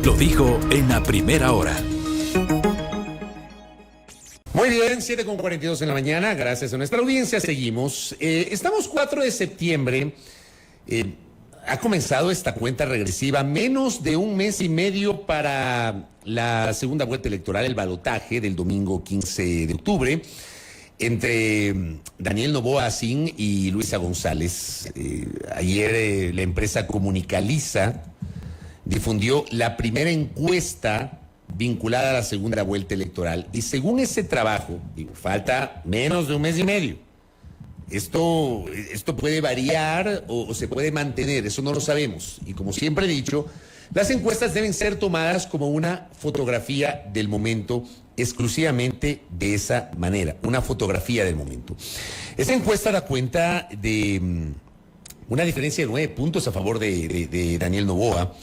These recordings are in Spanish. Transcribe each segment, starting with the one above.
Lo dijo en la primera hora. Muy bien, 7:42 en la mañana, gracias a nuestra audiencia, seguimos. Estamos 4 de septiembre, ha comenzado esta cuenta regresiva, menos de un mes y medio para la segunda vuelta electoral, el balotaje del domingo 15 de octubre, entre Daniel Noboa Sin y Luisa González. Ayer la empresa Comunicaliza difundió la primera encuesta vinculada a la segunda vuelta electoral. Y según ese trabajo, falta menos de un mes y medio. Esto puede variar o se puede mantener, eso no lo sabemos. Y como siempre he dicho, las encuestas deben ser tomadas como una fotografía del momento, exclusivamente de esa manera, una fotografía del momento. Esa encuesta da cuenta de una diferencia de 9 puntos a favor de Daniel Noboa.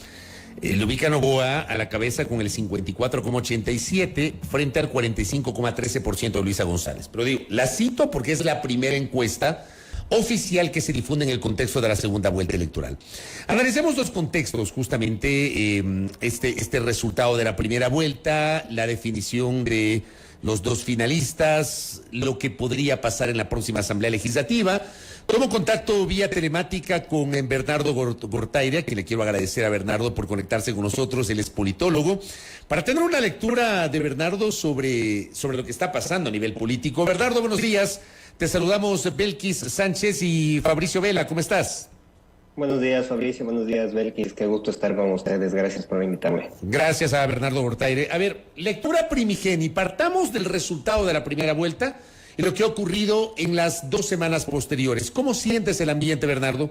Lo ubica Noboa a la cabeza con el 54,87 frente al 45,13% de Luisa González. Pero digo, la cito porque es la primera encuesta oficial que se difunde en el contexto de la segunda vuelta electoral. Analicemos los contextos, justamente este resultado de la primera vuelta, la definición de los dos finalistas, lo que podría pasar en la próxima Asamblea Legislativa. Tomo contacto vía telemática con Bernardo Gortaire, que le quiero agradecer a Bernardo por conectarse con nosotros, él es politólogo, para tener una lectura de Bernardo sobre lo que está pasando a nivel político. Bernardo, buenos días, te saludamos Belkis Sánchez y Fabricio Vela, ¿cómo estás? Buenos días, Fabricio, buenos días, Belkis, qué gusto estar con ustedes, gracias por invitarme. Gracias a Bernardo Gortaire. A ver, lectura primigenia, partamos del resultado de la primera vuelta y lo que ha ocurrido en las 2 semanas posteriores. ¿Cómo sientes el ambiente, Bernardo?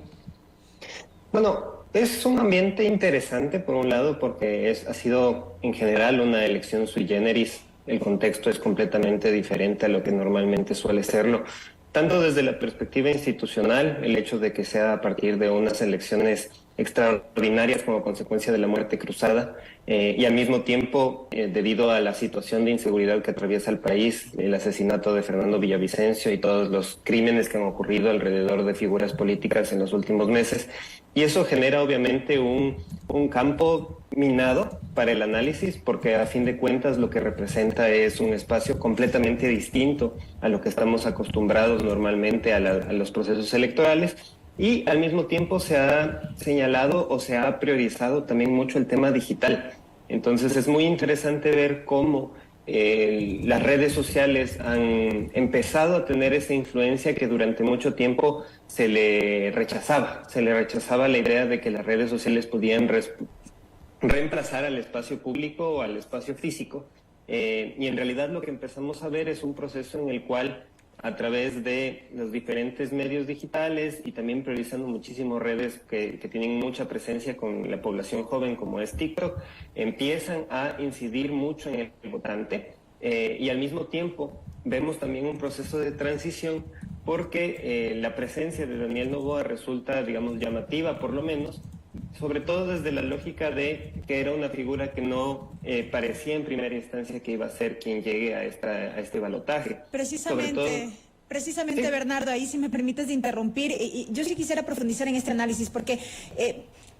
Bueno, es un ambiente interesante por un lado porque ha sido en general una elección sui generis. El contexto es completamente diferente a lo que normalmente suele serlo. Tanto desde la perspectiva institucional, el hecho de que sea a partir de unas elecciones extraordinarias como consecuencia de la muerte cruzada, y al mismo tiempo, debido a la situación de inseguridad que atraviesa el país, el asesinato de Fernando Villavicencio y todos los crímenes que han ocurrido alrededor de figuras políticas en los últimos meses. Y eso genera obviamente un campo minado para el análisis, porque a fin de cuentas lo que representa es un espacio completamente distinto a lo que estamos acostumbrados normalmente a los procesos electorales. Y al mismo tiempo se ha señalado o se ha priorizado también mucho el tema digital. Entonces es muy interesante ver cómo las redes sociales han empezado a tener esa influencia que durante mucho tiempo se le rechazaba. Se le rechazaba la idea de que las redes sociales podían reemplazar al espacio público o al espacio físico. Y en realidad lo que empezamos a ver es un proceso en el cual, a través de los diferentes medios digitales y también priorizando muchísimo redes que tienen mucha presencia con la población joven como es TikTok, empiezan a incidir mucho en el votante, y al mismo tiempo vemos también un proceso de transición porque la presencia de Daniel Noboa resulta, digamos, llamativa por lo menos, sobre todo desde la lógica de que era una figura que no parecía en primera instancia que iba a ser quien llegue a este balotaje. Precisamente, sí. Bernardo, ahí si me permites interrumpir, yo sí quisiera profundizar en este análisis porque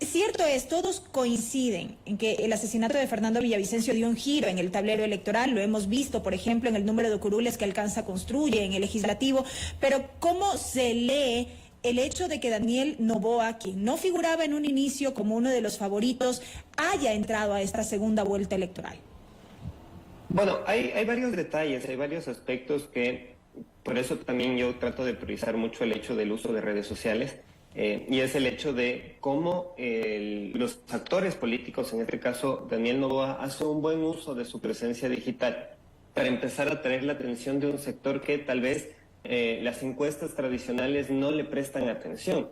cierto es, todos coinciden en que el asesinato de Fernando Villavicencio dio un giro en el tablero electoral, lo hemos visto, por ejemplo, en el número de curules que Alcanza construye en el legislativo, pero ¿cómo se lee el hecho de que Daniel Noboa, quien no figuraba en un inicio como uno de los favoritos, haya entrado a esta segunda vuelta electoral? Bueno, hay varios detalles, hay varios aspectos que, por eso también yo trato de priorizar mucho el hecho del uso de redes sociales, y es el hecho de cómo los actores políticos, en este caso Daniel Noboa, hace un buen uso de su presencia digital para empezar a atraer la atención de un sector que tal vez las encuestas tradicionales no le prestan atención.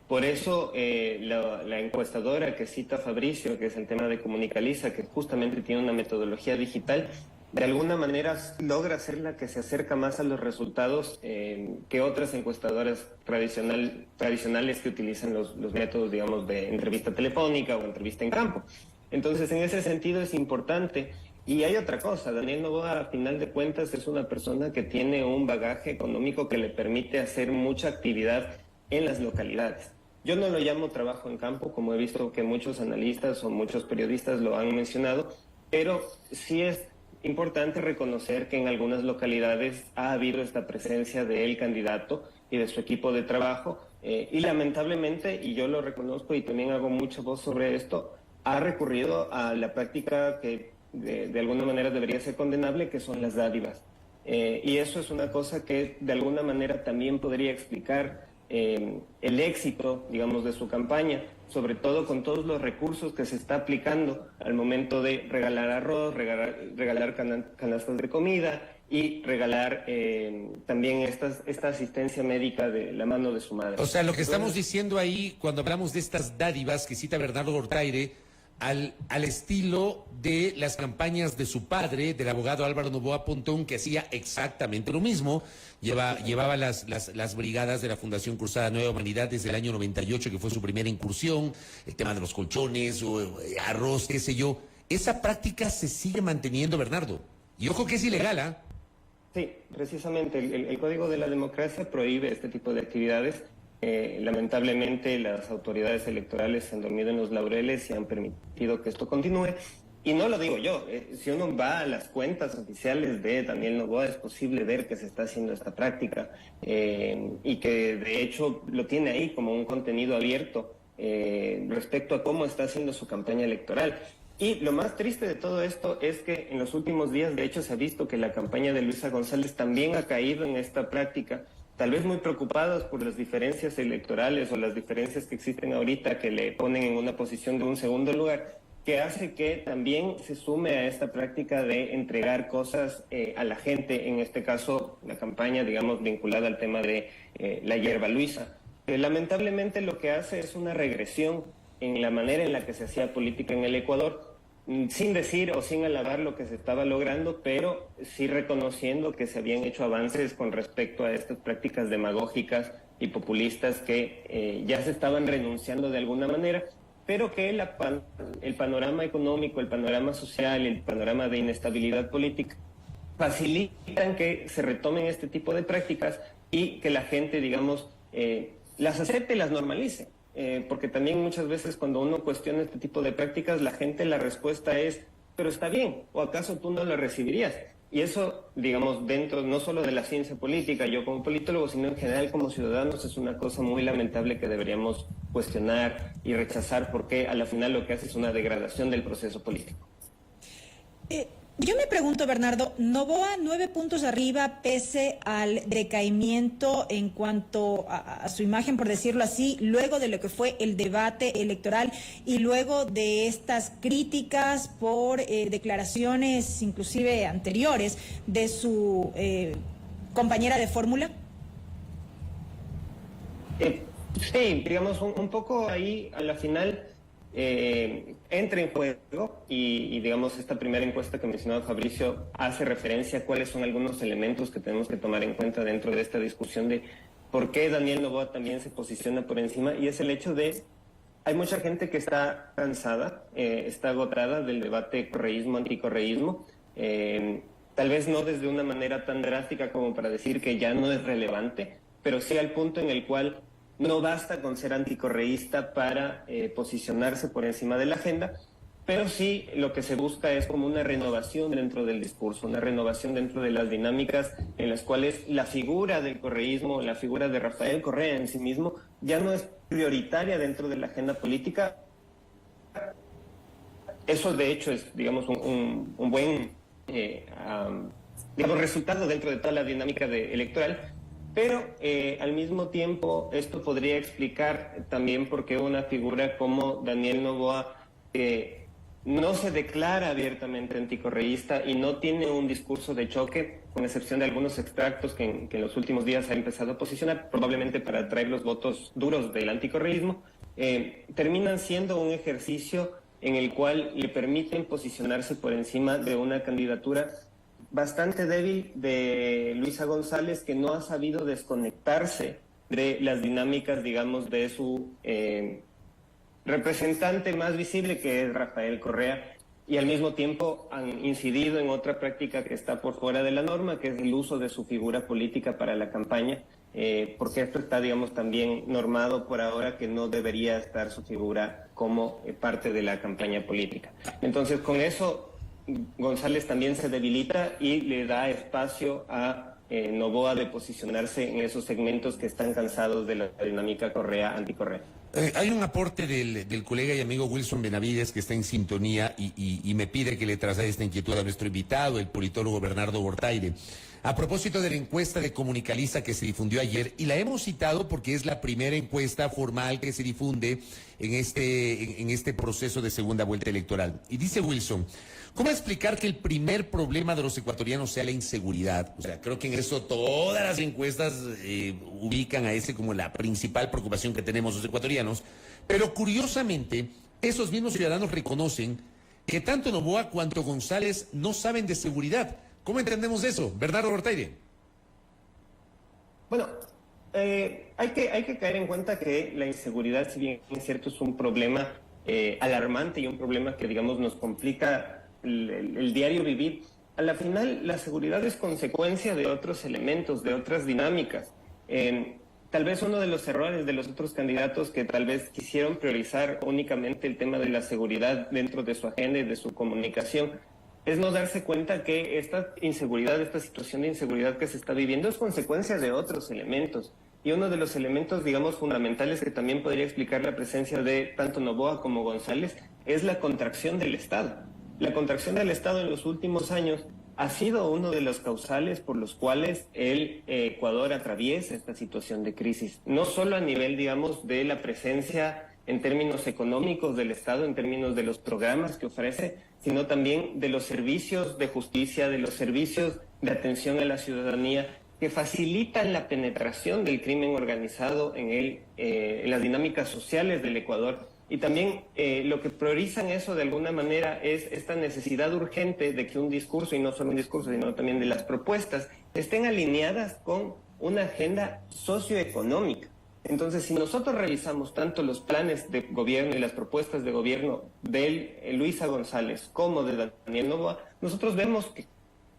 Por eso la encuestadora que cita Fabricio, que es el tema de Comunicaliza, que justamente tiene una metodología digital, de alguna manera logra ser la que se acerca más a los resultados que otras encuestadoras tradicionales que utilizan los métodos, digamos, de entrevista telefónica o entrevista en campo. Entonces, en ese sentido es importante. Y hay otra cosa, Daniel Noboa, a final de cuentas, es una persona que tiene un bagaje económico que le permite hacer mucha actividad en las localidades. Yo no lo llamo trabajo en campo, como he visto que muchos analistas o muchos periodistas lo han mencionado, pero sí es importante reconocer que en algunas localidades ha habido esta presencia del candidato y de su equipo de trabajo, y lamentablemente, y yo lo reconozco y también hago mucha voz sobre esto, ha recurrido a la práctica que de alguna manera debería ser condenable, que son las dádivas. Y eso es una cosa que de alguna manera también podría explicar el éxito, digamos, de su campaña, sobre todo con todos los recursos que se está aplicando al momento de regalar arroz, regalar canastas de comida y regalar también esta asistencia médica de la mano de su madre. O sea, lo que estamos diciendo ahí, cuando hablamos de estas dádivas que cita Bernardo Gortaire, al estilo de las campañas de su padre, del abogado Álvaro Noboa Pontón, que hacía exactamente lo mismo, llevaba las brigadas de la Fundación Cruzada Nueva Humanidad desde el año 98, que fue su primera incursión, el tema de los colchones, o arroz, qué sé yo. Esa práctica se sigue manteniendo, Bernardo. Y ojo que es ilegal, ¿ah? Sí, precisamente el Código de la Democracia prohíbe este tipo de actividades. Lamentablemente las autoridades electorales se han dormido en los laureles y han permitido que esto continúe. Y no lo digo yo, si uno va a las cuentas oficiales de Daniel Noboa es posible ver que se está haciendo esta práctica y que de hecho lo tiene ahí como un contenido abierto respecto a cómo está haciendo su campaña electoral. Y lo más triste de todo esto es que en los últimos días de hecho se ha visto que la campaña de Luisa González también ha caído en esta práctica, tal vez muy preocupados por las diferencias electorales o las diferencias que existen ahorita que le ponen en una posición de un segundo lugar, que hace que también se sume a esta práctica de entregar cosas a la gente, en este caso la campaña, digamos, vinculada al tema de la hierba Luisa. Lamentablemente lo que hace es una regresión en la manera en la que se hacía política en el Ecuador, sin decir o sin alabar lo que se estaba logrando, pero sí reconociendo que se habían hecho avances con respecto a estas prácticas demagógicas y populistas que ya se estaban renunciando de alguna manera, pero que el panorama económico, el panorama social, el panorama de inestabilidad política facilitan que se retomen este tipo de prácticas y que la gente, digamos, las acepte y las normalice. Porque también muchas veces cuando uno cuestiona este tipo de prácticas, la gente la respuesta es, pero está bien, o acaso tú no lo recibirías. Y eso, digamos, dentro no solo de la ciencia política, yo como politólogo, sino en general como ciudadanos, es una cosa muy lamentable que deberíamos cuestionar y rechazar, porque a la final lo que hace es una degradación del proceso político. Yo me pregunto, Bernardo, Noboa 9 puntos arriba pese al decaimiento en cuanto a su imagen, por decirlo así, luego de lo que fue el debate electoral y luego de estas críticas por declaraciones inclusive anteriores de su compañera de fórmula. Sí, digamos, un poco ahí a la final entra en juego y digamos esta primera encuesta que mencionaba Fabricio hace referencia a cuáles son algunos elementos que tenemos que tomar en cuenta dentro de esta discusión de por qué Daniel Noboa también se posiciona por encima, y es el hecho de hay mucha gente que está cansada, está agotada del debate correísmo-anticorreísmo, tal vez no desde una manera tan drástica como para decir que ya no es relevante, pero sí al punto en el cual no basta con ser anticorreísta para posicionarse por encima de la agenda, pero sí lo que se busca es como una renovación dentro del discurso, una renovación dentro de las dinámicas en las cuales la figura del correísmo, la figura de Rafael Correa en sí mismo, ya no es prioritaria dentro de la agenda política. Eso de hecho es, digamos, un buen digamos, resultado dentro de toda la dinámica electoral. Pero al mismo tiempo esto podría explicar también por qué una figura como Daniel Noboa no se declara abiertamente anticorreísta y no tiene un discurso de choque, con excepción de algunos extractos que en los últimos días ha empezado a posicionar, probablemente para atraer los votos duros del anticorreísmo, terminan siendo un ejercicio en el cual le permiten posicionarse por encima de una candidatura bastante débil de Luisa González, que no ha sabido desconectarse de las dinámicas, digamos, de su representante más visible, que es Rafael Correa, y al mismo tiempo han incidido en otra práctica que está por fuera de la norma, que es el uso de su figura política para la campaña, porque esto está, digamos, también normado por ahora que no debería estar su figura como parte de la campaña política. Entonces, con eso, González también se debilita y le da espacio a Noboa de posicionarse en esos segmentos que están cansados de la dinámica Correa-anticorrea. Hay un aporte del colega y amigo Wilson Benavides que está en sintonía y me pide que le traslade esta inquietud a nuestro invitado, el politólogo Bernardo Bortaire. A propósito de la encuesta de Comunicaliza que se difundió ayer, y la hemos citado porque es la primera encuesta formal que se difunde en este proceso de segunda vuelta electoral. Y dice Wilson, ¿cómo explicar que el primer problema de los ecuatorianos sea la inseguridad? O sea, creo que en eso todas las encuestas ubican a ese como la principal preocupación que tenemos los ecuatorianos, pero curiosamente, esos mismos ciudadanos reconocen que tanto Noboa cuanto González no saben de seguridad. ¿Cómo entendemos eso? Bernardo Bortaire. Bueno, hay que caer en cuenta que la inseguridad, si bien es cierto, es un problema alarmante y un problema que, digamos, nos complica el diario vivir. A la final, la seguridad es consecuencia de otros elementos, de otras dinámicas. Tal vez uno de los errores de los otros candidatos que tal vez quisieron priorizar únicamente el tema de la seguridad dentro de su agenda y de su comunicación es no darse cuenta que esta inseguridad, esta situación de inseguridad que se está viviendo es consecuencia de otros elementos. Y uno de los elementos, digamos, fundamentales que también podría explicar la presencia de tanto Noboa como González es la contracción del Estado. La contracción del Estado en los últimos años ha sido uno de los causales por los cuales el Ecuador atraviesa esta situación de crisis. No solo a nivel, digamos, de la presencia en términos económicos del Estado, en términos de los programas que ofrece, sino también de los servicios de justicia, de los servicios de atención a la ciudadanía, que facilitan la penetración del crimen organizado en las dinámicas sociales del Ecuador. Y también lo que priorizan eso de alguna manera es esta necesidad urgente de que un discurso, y no solo un discurso, sino también de las propuestas, estén alineadas con una agenda socioeconómica. Entonces, si nosotros revisamos tanto los planes de gobierno y las propuestas de gobierno de Luisa González como de Daniel Noboa, nosotros vemos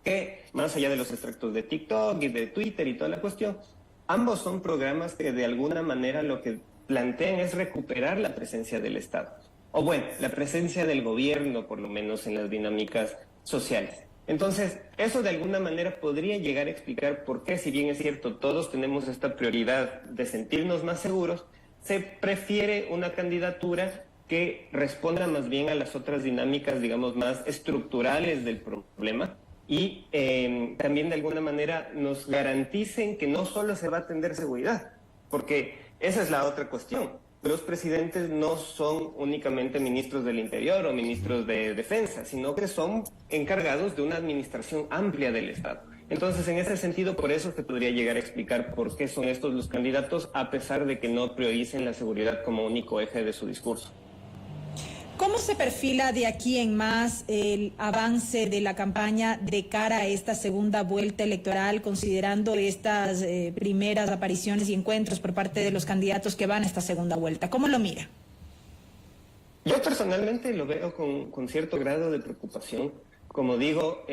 que más allá de los extractos de TikTok y de Twitter y toda la cuestión, ambos son programas que de alguna manera lo que plantean es recuperar la presencia del Estado. O bueno, la presencia del gobierno, por lo menos en las dinámicas sociales. Entonces, eso de alguna manera podría llegar a explicar por qué, si bien es cierto, todos tenemos esta prioridad de sentirnos más seguros, se prefiere una candidatura que responda más bien a las otras dinámicas, digamos, más estructurales del problema y también de alguna manera nos garanticen que no solo se va a atender seguridad, porque esa es la otra cuestión. Los presidentes no son únicamente ministros del Interior o ministros de Defensa, sino que son encargados de una administración amplia del Estado. Entonces, en ese sentido, por eso se podría llegar a explicar por qué son estos los candidatos, a pesar de que no prioricen la seguridad como único eje de su discurso. ¿Cómo se perfila de aquí en más el avance de la campaña de cara a esta segunda vuelta electoral, considerando estas primeras apariciones y encuentros por parte de los candidatos que van a esta segunda vuelta? ¿Cómo lo mira? Yo personalmente lo veo con cierto grado de preocupación. Como digo,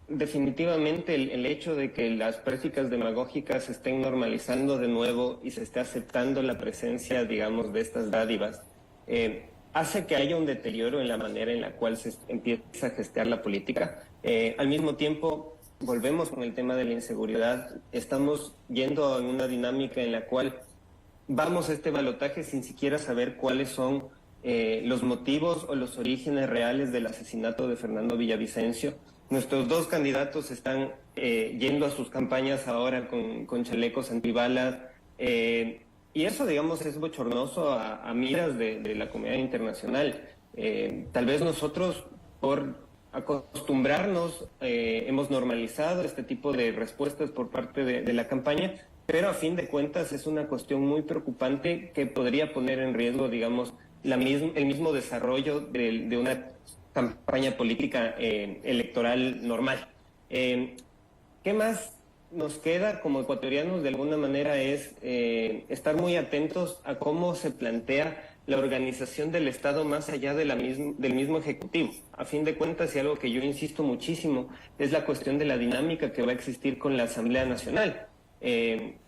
definitivamente el hecho de que las prácticas demagógicas se estén normalizando de nuevo y se esté aceptando la presencia, digamos, de estas dádivas, hace que haya un deterioro en la manera en la cual se empieza a gestionar la política. Al mismo tiempo, volvemos con el tema de la inseguridad. Estamos yendo en una dinámica en la cual vamos a este balotaje sin siquiera saber cuáles son los motivos o los orígenes reales del asesinato de Fernando Villavicencio. Nuestros dos candidatos están yendo a sus campañas ahora con chalecos antibalas, y eso, digamos, es bochornoso a miras de la comunidad internacional. Tal vez nosotros, por acostumbrarnos, hemos normalizado este tipo de respuestas por parte de la campaña, pero a fin de cuentas es una cuestión muy preocupante que podría poner en riesgo, digamos, el mismo desarrollo de una campaña política electoral normal. ¿Qué más nos queda como ecuatorianos de alguna manera es estar muy atentos a cómo se plantea la organización del Estado más allá de del mismo Ejecutivo. A fin de cuentas, y algo que yo insisto muchísimo, es la cuestión de la dinámica que va a existir con la Asamblea Nacional.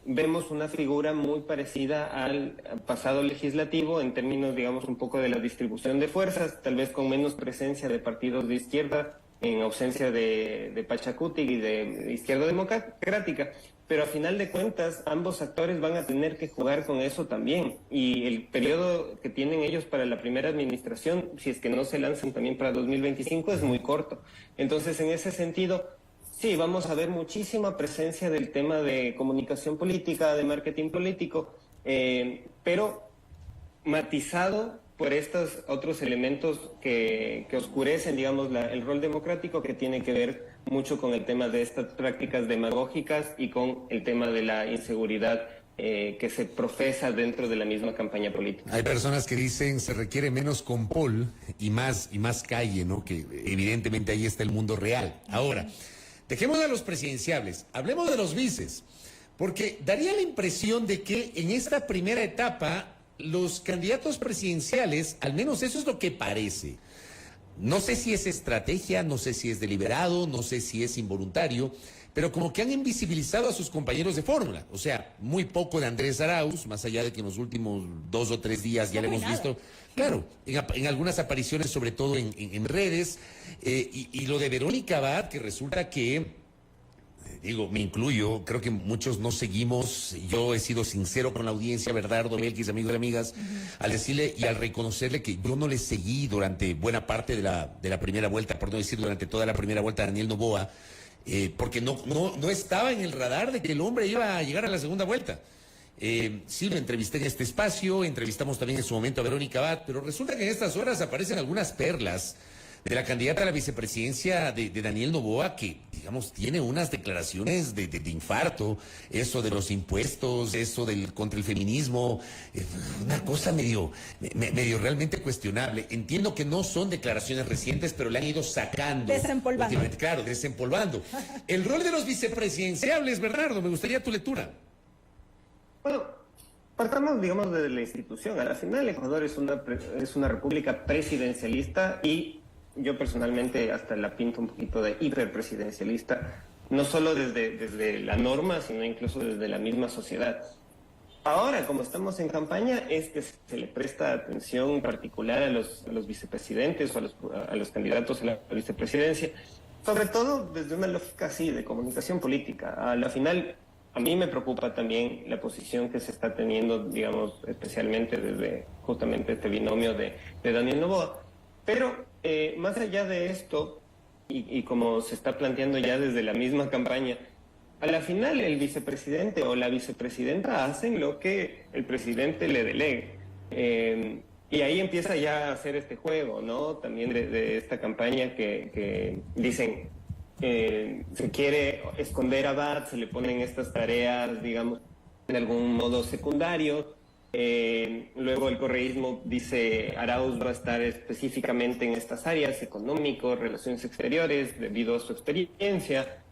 Vemos una figura muy parecida al pasado legislativo en términos, digamos, un poco de la distribución de fuerzas, tal vez con menos presencia de partidos de izquierda, en ausencia de Pachacuti y de Izquierda Democrática, pero a final de cuentas ambos actores van a tener que jugar con eso también, y el periodo que tienen ellos para la primera administración, si es que no se lanzan también para 2025, es muy corto. Entonces, en ese sentido, sí, vamos a ver muchísima presencia del tema de comunicación política, de marketing político, pero matizado por estos otros elementos que oscurecen, digamos, el rol democrático, que tiene que ver mucho con el tema de estas prácticas demagógicas y con el tema de la inseguridad que se profesa dentro de la misma campaña política. Hay personas que dicen se requiere menos compol y más calle, ¿no? Que evidentemente ahí está el mundo real. Ahora, dejemos a los presidenciables, hablemos de los vices, porque daría la impresión de que en esta primera etapa los candidatos presidenciales, al menos eso es lo que parece. No sé si es estrategia, no sé si es deliberado, no sé si es involuntario, pero como que han invisibilizado a sus compañeros de fórmula. O sea, muy poco de Andrés Arauz, más allá de que en los últimos 2 o 3 días ya le hemos visto, claro, en algunas apariciones, sobre todo en redes, y lo de Verónica Abad, que resulta que, digo, me incluyo, creo que muchos no seguimos, yo he sido sincero con la audiencia, Bernardo Belkis, amigos y amigas, al decirle y al reconocerle que yo no le seguí durante buena parte de la primera vuelta, por no decir durante toda la primera vuelta a Daniel Noboa, porque no estaba en el radar de que el hombre iba a llegar a la segunda vuelta. Sí, lo entrevisté en este espacio, entrevistamos también en su momento a Verónica Abad, pero resulta que en estas horas aparecen algunas perlas de la candidata a la vicepresidencia de Daniel Noboa, que, digamos, tiene unas declaraciones de infarto, eso de los impuestos, eso contra el feminismo, una cosa medio realmente cuestionable. Entiendo que no son declaraciones recientes, pero le han ido sacando. Desempolvando. Claro, desempolvando. El rol de los vicepresidenciables, Bernardo, me gustaría tu lectura. Bueno, partamos, digamos, de la institución. A la final, Ecuador es una república presidencialista, y yo personalmente hasta la pinto un poquito de hiperpresidencialista, no solo desde la norma, sino incluso desde la misma sociedad. Ahora, como estamos en campaña, es que se le presta atención particular a los vicepresidentes o a los candidatos a la vicepresidencia, sobre todo desde una lógica así de comunicación política. A la final, a mí me preocupa también la posición que se está teniendo, digamos, especialmente desde justamente este binomio de Daniel Noboa. Pero más allá de esto, y como se está planteando ya desde la misma campaña, a la final el vicepresidente o la vicepresidenta hacen lo que el presidente le delegue. Y ahí empieza ya a hacer este juego, ¿no? También de esta campaña que dicen, se quiere esconder a Abad, se le ponen estas tareas, digamos, de algún modo secundario. Luego el correísmo dice Arauz va a estar específicamente en estas áreas, económico, relaciones exteriores, debido a su experiencia.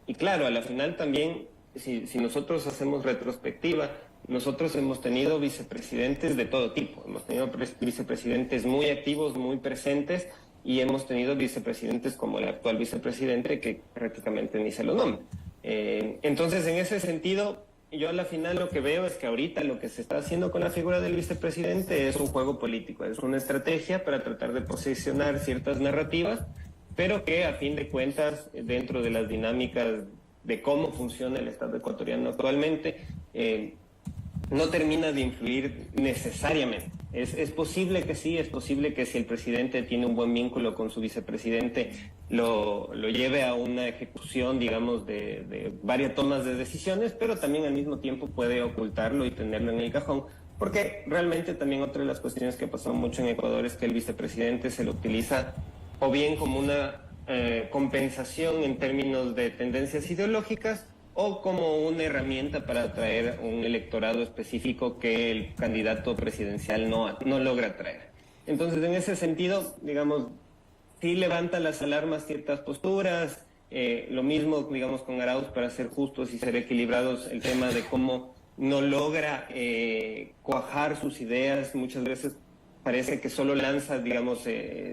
Y claro, a la final también, si nosotros hacemos retrospectiva, nosotros hemos tenido vicepresidentes de todo tipo. Hemos tenido vicepresidentes muy activos, muy presentes, y hemos tenido vicepresidentes como el actual vicepresidente, que prácticamente ni se lo nombra. Entonces, en ese sentido, yo a la final lo que veo es que ahorita lo que se está haciendo con la figura del vicepresidente es un juego político, es una estrategia para tratar de posicionar ciertas narrativas, pero que a fin de cuentas, dentro de las dinámicas de cómo funciona el Estado ecuatoriano actualmente, no termina de influir necesariamente. Es posible que sí, es posible que si el presidente tiene un buen vínculo con su vicepresidente, lo lleve a una ejecución, digamos, de varias tomas de decisiones, pero también al mismo tiempo puede ocultarlo y tenerlo en el cajón, porque realmente también otra de las cuestiones que pasó mucho en Ecuador es que el vicepresidente se lo utiliza o bien como una compensación en términos de tendencias ideológicas, o como una herramienta para atraer un electorado específico que el candidato presidencial no logra atraer. Entonces, en ese sentido, digamos, sí levanta las alarmas ciertas posturas, lo mismo, digamos, con Arauz, para ser justos y ser equilibrados, el tema de cómo no logra cuajar sus ideas, muchas veces parece que solo lanza, digamos,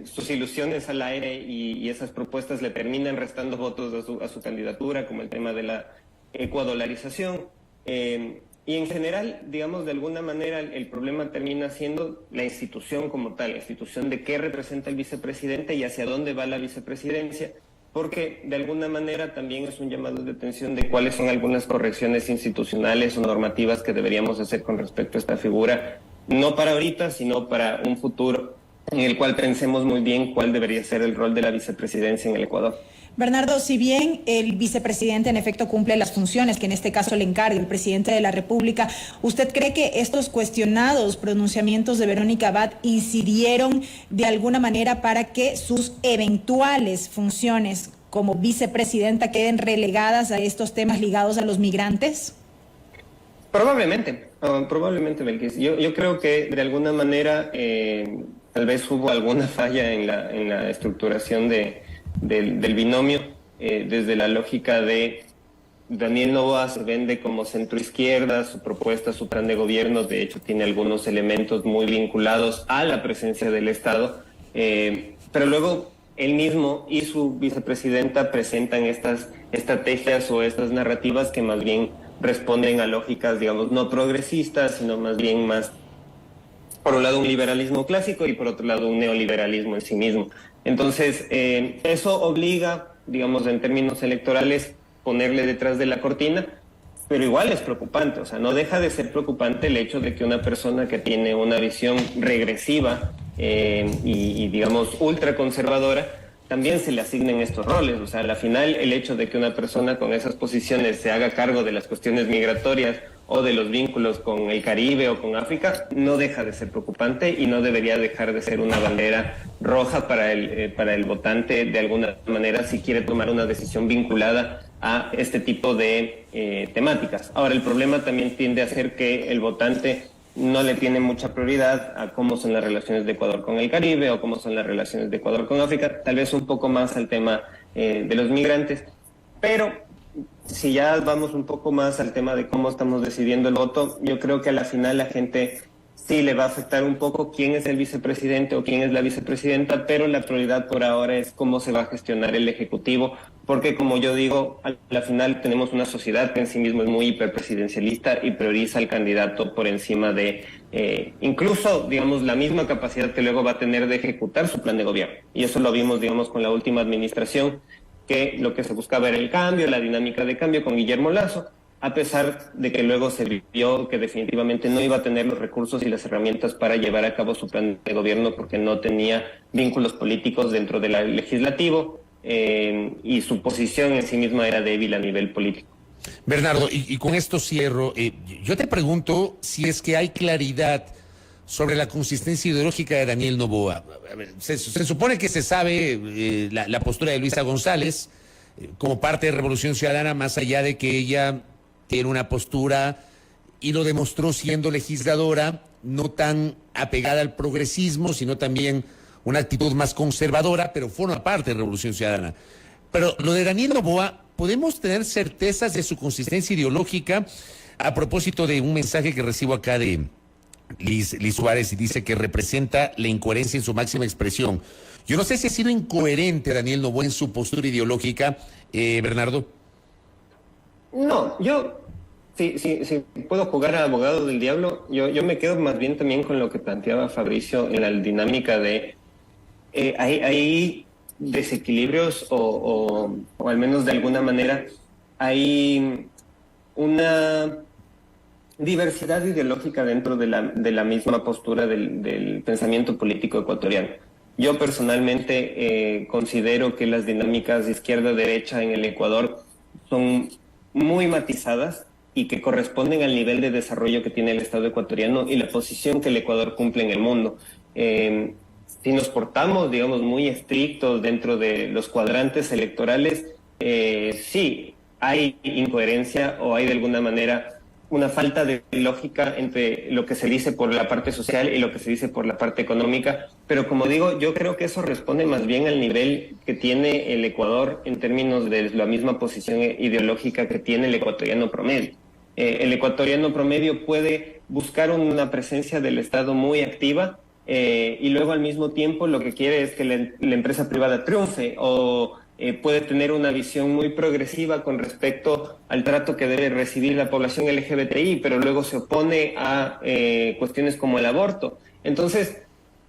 sus ilusiones al aire y esas propuestas le terminan restando votos a su candidatura, como el tema de la ecuadolarización. Y en general, digamos, de alguna manera el problema termina siendo la institución como tal, la institución de qué representa el vicepresidente y hacia dónde va la vicepresidencia, porque de alguna manera también es un llamado de atención de cuáles son algunas correcciones institucionales o normativas que deberíamos hacer con respecto a esta figura, no para ahorita, sino para un futuro en el cual pensemos muy bien cuál debería ser el rol de la vicepresidencia en el Ecuador. Bernardo, si bien el vicepresidente en efecto cumple las funciones que en este caso le encarga el presidente de la República, ¿usted cree que estos cuestionados pronunciamientos de Verónica Abad incidieron de alguna manera para que sus eventuales funciones como vicepresidenta queden relegadas a estos temas ligados a los migrantes? Probablemente, Belkis. Yo creo que de alguna manera tal vez hubo alguna falla en la estructuración del binomio, desde la lógica de Daniel Noboa se vende como centroizquierda, su propuesta, su plan de gobierno, de hecho tiene algunos elementos muy vinculados a la presencia del Estado, pero luego él mismo y su vicepresidenta presentan estas estrategias o estas narrativas que más bien responden a lógicas, digamos, no progresistas, sino más bien más, por un lado, un liberalismo clásico y por otro lado, un neoliberalismo en sí mismo. Entonces, eso obliga, digamos, en términos electorales, ponerle detrás de la cortina, pero igual es preocupante, o sea, no deja de ser preocupante el hecho de que una persona que tiene una visión regresiva y, digamos, ultraconservadora, también se le asignen estos roles. O sea, al final el hecho de que una persona con esas posiciones se haga cargo de las cuestiones migratorias o de los vínculos con el Caribe o con África no deja de ser preocupante y no debería dejar de ser una bandera roja para el votante de alguna manera si quiere tomar una decisión vinculada a este tipo de temáticas. Ahora, el problema también tiende a ser que el votante no le tiene mucha prioridad a cómo son las relaciones de Ecuador con el Caribe o cómo son las relaciones de Ecuador con África, tal vez un poco más al tema de los migrantes, pero si ya vamos un poco más al tema de cómo estamos decidiendo el voto, yo creo que a la final la gente sí le va a afectar un poco quién es el vicepresidente o quién es la vicepresidenta, pero la prioridad por ahora es cómo se va a gestionar el Ejecutivo, porque como yo digo, a la final tenemos una sociedad que en sí mismo es muy hiperpresidencialista y prioriza al candidato por encima de incluso, digamos, la misma capacidad que luego va a tener de ejecutar su plan de gobierno. Y eso lo vimos, digamos, con la última administración, que lo que se buscaba era el cambio, la dinámica de cambio con Guillermo Lasso, a pesar de que luego se vio que definitivamente no iba a tener los recursos y las herramientas para llevar a cabo su plan de gobierno porque no tenía vínculos políticos dentro del legislativo y su posición en sí misma era débil a nivel político. Bernardo, y con esto cierro, yo te pregunto si es que hay claridad sobre la consistencia ideológica de Daniel Noboa. A ver, se supone que se sabe la postura de Luisa González como parte de Revolución Ciudadana, más allá de que ella tiene una postura, y lo demostró siendo legisladora, no tan apegada al progresismo, sino también una actitud más conservadora, pero forma parte de Revolución Ciudadana. Pero lo de Daniel Noboa, ¿podemos tener certezas de su consistencia ideológica? A propósito de un mensaje que recibo acá de Liz Suárez, y dice que representa la incoherencia en su máxima expresión. Yo no sé si ha sido incoherente Daniel Noboa en su postura ideológica, Bernardo. No, yo, si puedo jugar a abogado del diablo, yo me quedo más bien también con lo que planteaba Fabricio en la dinámica de hay desequilibrios o al menos de alguna manera hay una diversidad ideológica dentro de la misma postura del pensamiento político ecuatoriano. Yo personalmente considero que las dinámicas izquierda-derecha en el Ecuador son muy matizadas y que corresponden al nivel de desarrollo que tiene el Estado ecuatoriano y la posición que el Ecuador cumple en el mundo. Si nos portamos, digamos, muy estrictos dentro de los cuadrantes electorales, sí, hay incoherencia o hay de alguna manera una falta de lógica entre lo que se dice por la parte social y lo que se dice por la parte económica, pero como digo, yo creo que eso responde más bien al nivel que tiene el Ecuador en términos de la misma posición ideológica que tiene el ecuatoriano promedio. El ecuatoriano promedio puede buscar una presencia del Estado muy activa, y luego al mismo tiempo lo que quiere es que la empresa privada triunfe, o puede tener una visión muy progresiva con respecto al trato que debe recibir la población LGBTI, pero luego se opone a cuestiones como el aborto. Entonces,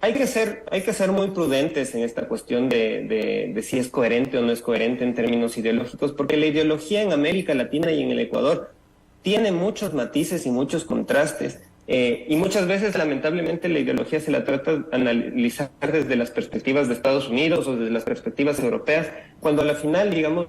hay que ser muy prudentes en esta cuestión de si es coherente o no es coherente en términos ideológicos, porque la ideología en América Latina y en el Ecuador tiene muchos matices y muchos contrastes. Y muchas veces, lamentablemente, la ideología se la trata de analizar desde las perspectivas de Estados Unidos o desde las perspectivas europeas, cuando a la final, digamos,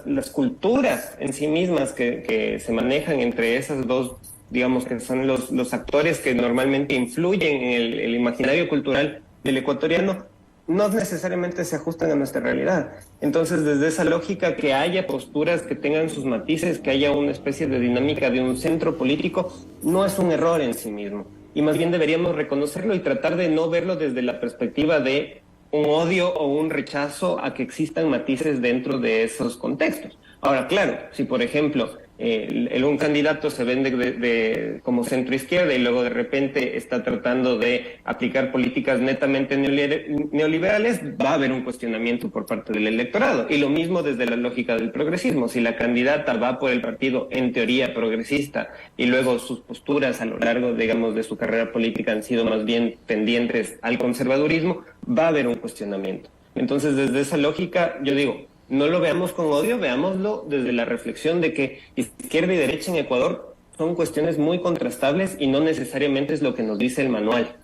las culturas en sí mismas que se manejan entre esas dos, digamos, que son los actores que normalmente influyen en el imaginario cultural del ecuatoriano, no necesariamente se ajustan a nuestra realidad. Entonces, desde esa lógica, que haya posturas que tengan sus matices, que haya una especie de dinámica de un centro político, no es un error en sí mismo. Y más bien deberíamos reconocerlo y tratar de no verlo desde la perspectiva de un odio o un rechazo a que existan matices dentro de esos contextos. Ahora, claro, si por ejemplo un candidato se vende como centro izquierda y luego de repente está tratando de aplicar políticas netamente neoliberales, va a haber un cuestionamiento por parte del electorado. Y lo mismo desde la lógica del progresismo. Si la candidata va por el partido en teoría progresista y luego sus posturas a lo largo, digamos, de su carrera política han sido más bien tendientes al conservadurismo, va a haber un cuestionamiento. Entonces, desde esa lógica, yo digo, no lo veamos con odio, veámoslo desde la reflexión de que izquierda y derecha en Ecuador son cuestiones muy contrastables y no necesariamente es lo que nos dice el manual.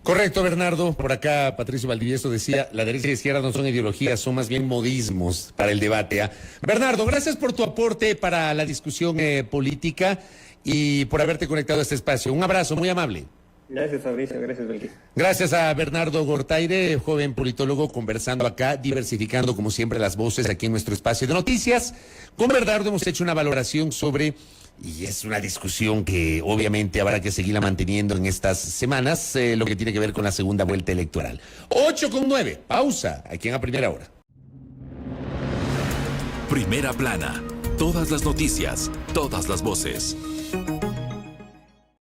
Correcto, Bernardo. Por acá Patricio Valdivieso decía, la derecha y la izquierda no son ideologías, son más bien modismos para el debate, ¿eh? Bernardo, gracias por tu aporte para la discusión política y por haberte conectado a este espacio. Un abrazo muy amable. Gracias, Fabricio. Gracias, Belkis. Gracias a Bernardo Gortaire, joven politólogo, conversando acá, diversificando como siempre las voces aquí en nuestro espacio de noticias. Con Bernardo hemos hecho una valoración sobre, y es una discusión que obviamente habrá que seguirla manteniendo en estas semanas, lo que tiene que ver con la segunda vuelta electoral. 8:09, pausa, aquí en A Primera Hora. Primera Plana, todas las noticias, todas las voces.